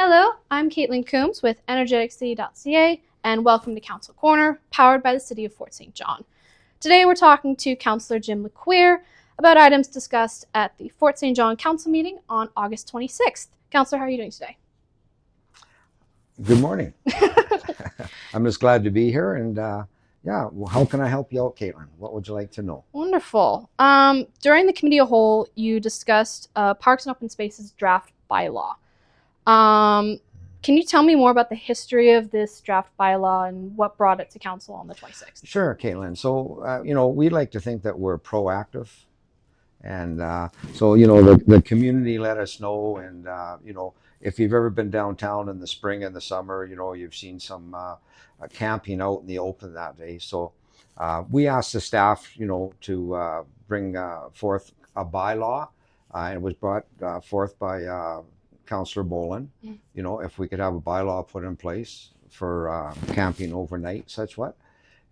Hello, I'm Caitlin Coombs with energeticcity.ca, and welcome to Council Corner, powered by the City of Fort St. John. Today we're talking to Councillor Jim Lequiere about items discussed at the Fort St. John Council meeting on August 26th. Councillor, how are you doing today? Good morning. I'm just glad to be here, and well, how can I help you out, Caitlin? What would you like to know? Wonderful. During the committee of whole, you discussed Parks and Open Spaces draft bylaw. Can you tell me more about the history of this draft bylaw and what brought it to council on the 26th? Sure, Caitlin. So, we like to think that we're proactive. And the community let us know. And, if you've ever been downtown in the spring and the summer, you've seen some camping out in the open that day. So we asked the staff, to bring forth a bylaw. And it was brought forth by Councillor Boland, if we could have a bylaw put in place for camping overnight, such what.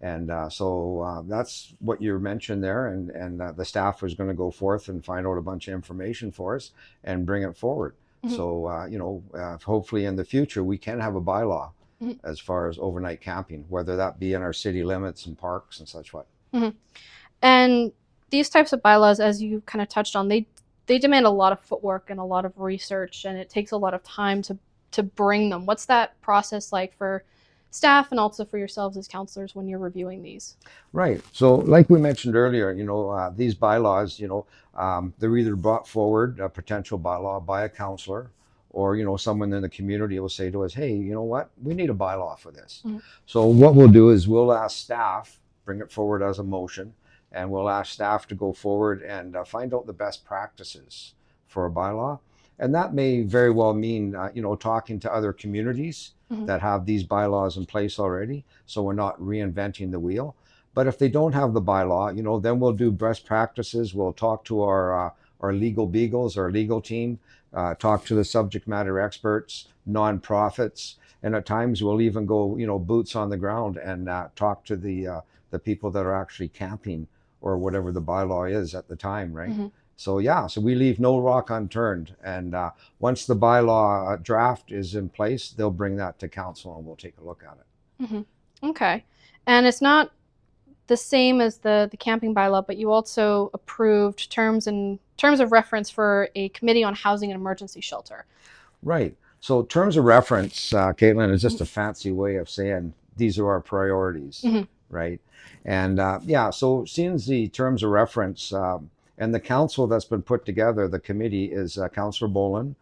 And so that's what you mentioned there, and the staff was going to go forth and find out a bunch of information for us and bring it forward. Mm-hmm. So, hopefully in the future we can have a bylaw as far as overnight camping, whether that be in our city limits and parks and such what. Mm-hmm. And these types of bylaws, as you kind of touched on, they demand a lot of footwork and a lot of research, and it takes a lot of time to bring them. What's that process like for staff and also for yourselves as councillors when you're reviewing these? Right. So like we mentioned earlier, these bylaws, they're either brought forward, a potential bylaw, by a councillor, or, someone in the community will say to us, hey, you know what, we need a bylaw for this. Mm-hmm. So what we'll do is we'll ask staff, bring it forward as a motion, and we'll ask staff to go forward and find out the best practices for a bylaw. And that may very well mean, talking to other communities that have these bylaws in place already, so we're not reinventing the wheel. But if they don't have the bylaw, then we'll do best practices. We'll talk to our legal beagles, our legal team, talk to the subject matter experts, nonprofits, and at times we'll even go, boots on the ground and talk to the people that are actually camping or whatever the bylaw is at the time, right? Mm-hmm. So we leave no rock unturned. And once the bylaw draft is in place, they'll bring that to council and we'll take a look at it. Mm-hmm. Okay. And it's not the same as the camping bylaw, but you also approved terms of reference for a committee on housing and emergency shelter. Right. So terms of reference, Caitlin, is just a fancy way of saying these are our priorities, right? And so seeing the terms of reference, and the council that's been put together, the committee, is Councillor Boland,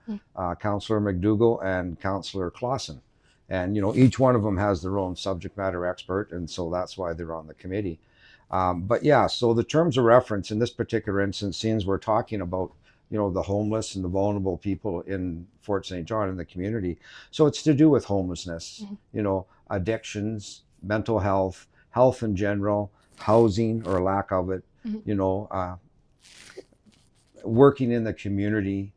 Councillor McDougall, and Councillor Clausen. And, each one of them has their own subject matter expert, and so that's why they're on the committee. So the terms of reference in this particular instance, since we're talking about, the homeless and the vulnerable people in Fort St. John in the community. So it's to do with homelessness, addictions, mental health, health in general, housing or lack of it, working in the community,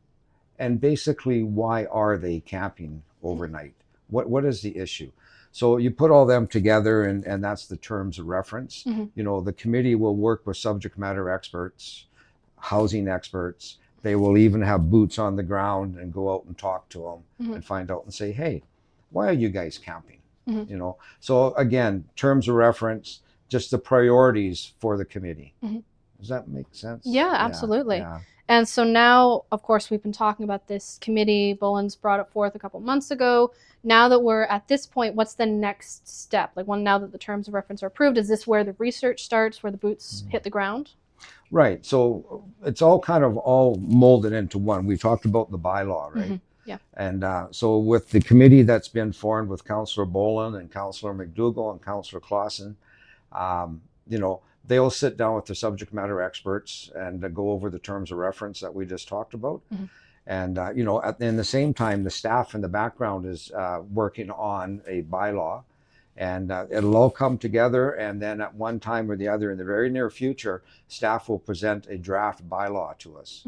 and basically why are they camping overnight? What is the issue? So you put all them together, and that's the terms of reference. The committee will work with subject matter experts, housing experts. They will even have boots on the ground and go out and talk to them and find out and say, hey, why are you guys camping? So again, terms of reference, just the priorities for the committee. Does that make sense? Yeah, absolutely. Yeah. And so now, of course, we've been talking about this committee. Boland's brought it forth a couple months ago. Now that we're at this point, what's the next step? Now that the terms of reference are approved, is this where the research starts, where the boots hit the ground? Right. So it's all molded into one. We talked about the bylaw, right? Yeah. And so with the committee that's been formed with Councillor Boland and Councillor McDougall and Councillor Clausen, they'll sit down with the subject matter experts and go over the terms of reference that we just talked about. And, in the same time, the staff in the background is working on a bylaw, and it'll all come together. And then at one time or the other in the very near future, staff will present a draft bylaw to us.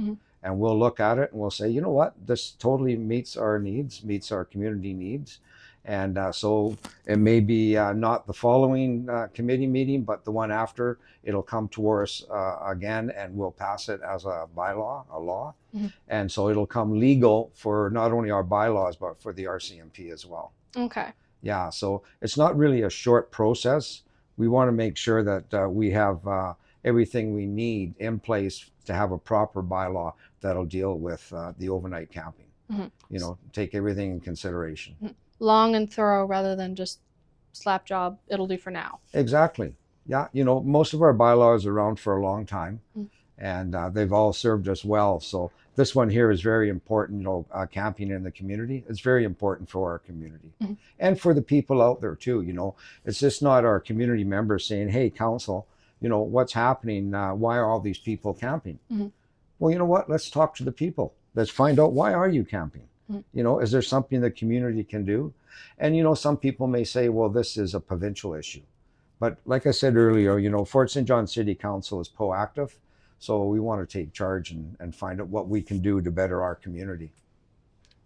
and we'll look at it and we'll say, you know what, this totally meets our needs, meets our community needs. And so it may be not the following committee meeting, but the one after, it'll come to us again, and we'll pass it as a bylaw, a law. Mm-hmm. And so it'll come legal for not only our bylaws, but for the RCMP as well. Okay. Yeah, so it's not really a short process. We want to make sure that we have everything we need in place to have a proper bylaw that'll deal with the overnight camping. Mm-hmm. You know, take everything in consideration. Mm-hmm. Long and thorough rather than just slap job, it'll do for now. Exactly. Yeah, you know, most of our bylaws are around for a long time, and they've all served us well. So this one here is very important, you know, camping in the community. It's very important for our community and for the people out there too. You know, it's just not our community members saying, hey, council, you know, what's happening? Why are all these people camping? Well, you know what? Let's talk to the people. Let's find out, why are you camping? You know, is there something the community can do? And, you know, some people may say, well, this is a provincial issue. But like I said earlier, you know, Fort St. John City Council is proactive. So we want to take charge and find out what we can do to better our community.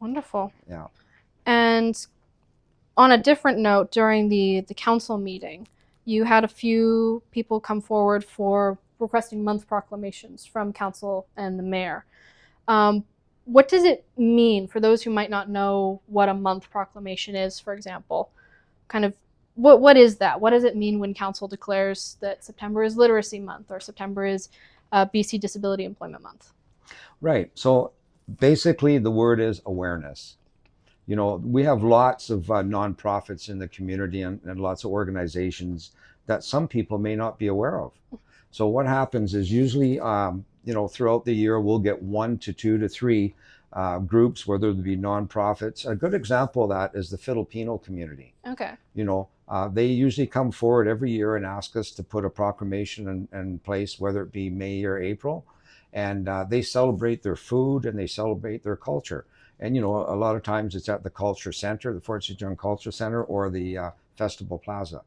Wonderful. Yeah. And on a different note, during the council meeting, you had a few people come forward for requesting month proclamations from council and the mayor. What does it mean for those who might not know what a month proclamation is, for example? Kind of, what is that? What does it mean when council declares that September is Literacy Month or September is BC Disability Employment Month? Right. So basically the word is awareness. You know, we have lots of nonprofits in the community and lots of organizations that some people may not be aware of. So what happens is usually, you know, throughout the year, we'll get 1 to 2 to 3 groups, whether it be nonprofits. A good example of that is the Filipino community. Okay. You know, they usually come forward every year and ask us to put a proclamation in place, whether it be May or April. And they celebrate their food and they celebrate their culture. And, you know, a lot of times it's at the Culture Center, the Fort St. John Culture Center, or the Festival Plaza.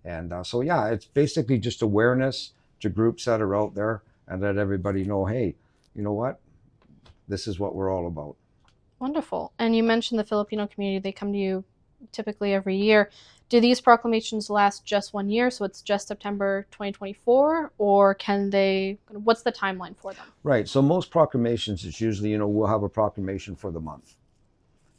And so, yeah, it's basically just awareness to groups that are out there and let everybody know, hey, you know what? This is what we're all about. Wonderful. And you mentioned the Filipino community. They come to you typically every year. Do these proclamations last just 1 year, so it's just September 2024, or can they, what's the timeline for them? Right. So most proclamations, it's usually, you know, we'll have a proclamation for the month,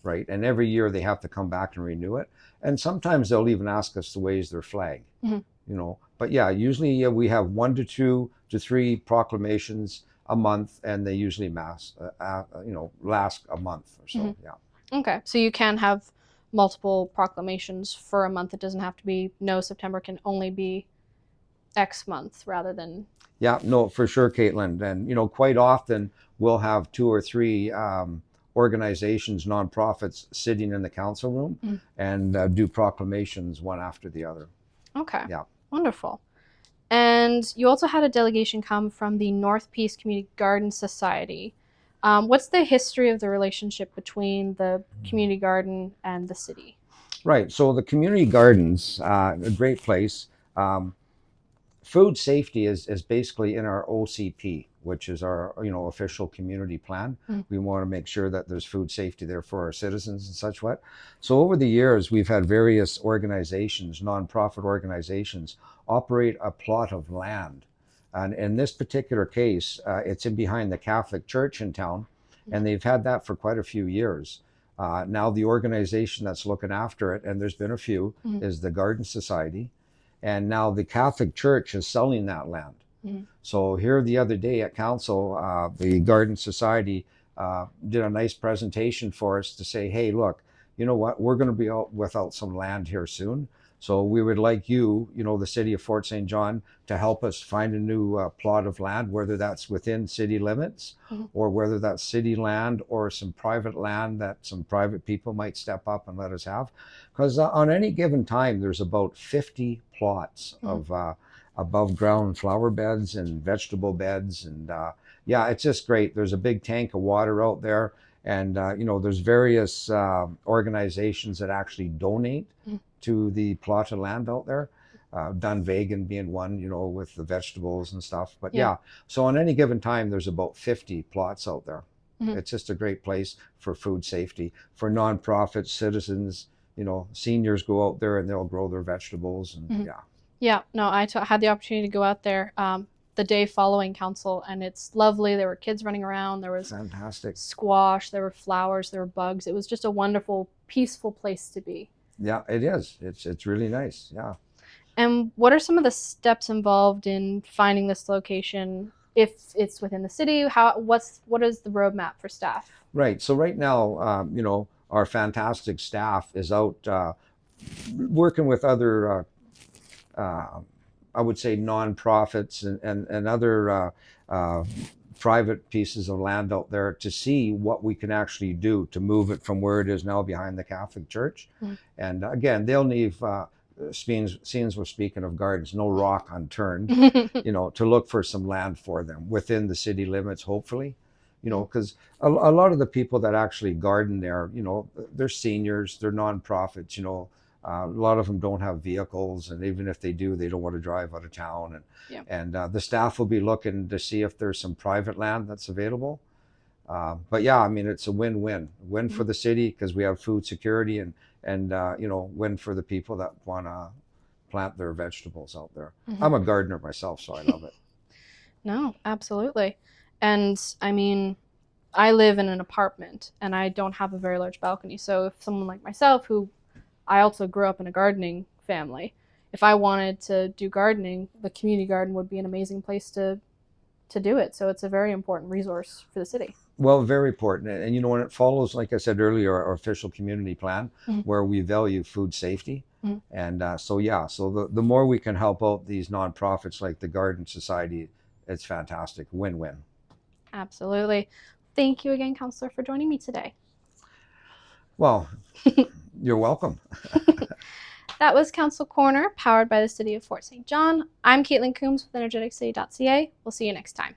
right? And every year they have to come back and renew it. And sometimes they'll even ask us to raise their flag, you know. But yeah, usually we have 1 to 2 to 3 proclamations a month, and they usually last a month or so. Yeah. Okay. So you can have multiple proclamations for a month. It doesn't have to be, no, September can only be X month rather than. Yeah, no, for sure, Caitlin. And, you know, quite often we'll have 2 or 3 organizations, nonprofits sitting in the council room and do proclamations one after the other. Okay. Yeah. Wonderful. And you also had a delegation come from the North Peace Community Garden Society. What's the history of the relationship between the community garden and the city? Right. So the community gardens, a great place. Food safety is basically in our OCP, which is our, you know, official community plan. We want to make sure that there's food safety there for our citizens and such what. So over the years, we've had various organizations, nonprofit organizations, operate a plot of land. And in this particular case, it's in behind the Catholic Church in town, and they've had that for quite a few years. Now the organization that's looking after it, and there's been a few, is the Garden Society. And now the Catholic Church is selling that land. So here the other day at council, the Garden Society did a nice presentation for us to say, hey, look, you know what, we're going to be out without some land here soon. So we would like you, you know, the city of Fort St. John, to help us find a new plot of land, whether that's within city limits or whether that's city land or some private land that some private people might step up and let us have. Because on any given time, there's about 50 plots of above ground flower beds and vegetable beds. And yeah, it's just great. There's a big tank of water out there. And, you know, there's various organizations that actually donate to the plot of land out there. done vegan being one, you know, with the vegetables and stuff. But Yeah. yeah, so on any given time, there's about 50 plots out there. Mhm. It's just a great place for food safety, for nonprofits, citizens, you know, seniors go out there and they'll grow their vegetables and Mhm. yeah. Yeah, no, had the opportunity to go out there the day following council, and it's lovely. There were kids running around. There was Fantastic. squash. There were flowers. There were bugs. It was just a wonderful, peaceful place to be. Yeah, it is. It's really nice. Yeah. And what are some of the steps involved in finding this location? If it's within the city, what is the roadmap for staff? Right. So right now, you know, our fantastic staff is out working with other, I would say, nonprofits and other private pieces of land out there to see what we can actually do to move it from where it is now behind the Catholic Church. Mm. And again, they'll leave. Scenes we're speaking of gardens, no rock unturned, you know, to look for some land for them within the city limits, hopefully, you know, because a lot of the people that actually garden there, you know, they're seniors, they're nonprofits, you know, a lot of them don't have vehicles, and even if they do, they don't want to drive out of town. And Yeah. and the staff will be looking to see if there's some private land that's available. But yeah, I mean, it's a win for the city because we have food security and you know, win for the people that want to plant their vegetables out there. Mhm. I'm a gardener myself, so I love it. No, absolutely. And I mean, I live in an apartment and I don't have a very large balcony. So if someone like myself, who I also grew up in a gardening family, if I wanted to do gardening, the community garden would be an amazing place to do it. So it's a very important resource for the city. Well, very important. And you know, when it follows, like I said earlier, our official community plan, Mhm. where we value food safety. Mhm. And so, yeah, so the more we can help out these nonprofits like the Garden Society, it's fantastic. Win-win. Absolutely. Thank you again, Councillor, for joining me today. Well, you're welcome. That was Council Corner, powered by the City of Fort St. John. I'm Caitlin Coombs with energeticcity.ca. We'll see you next time.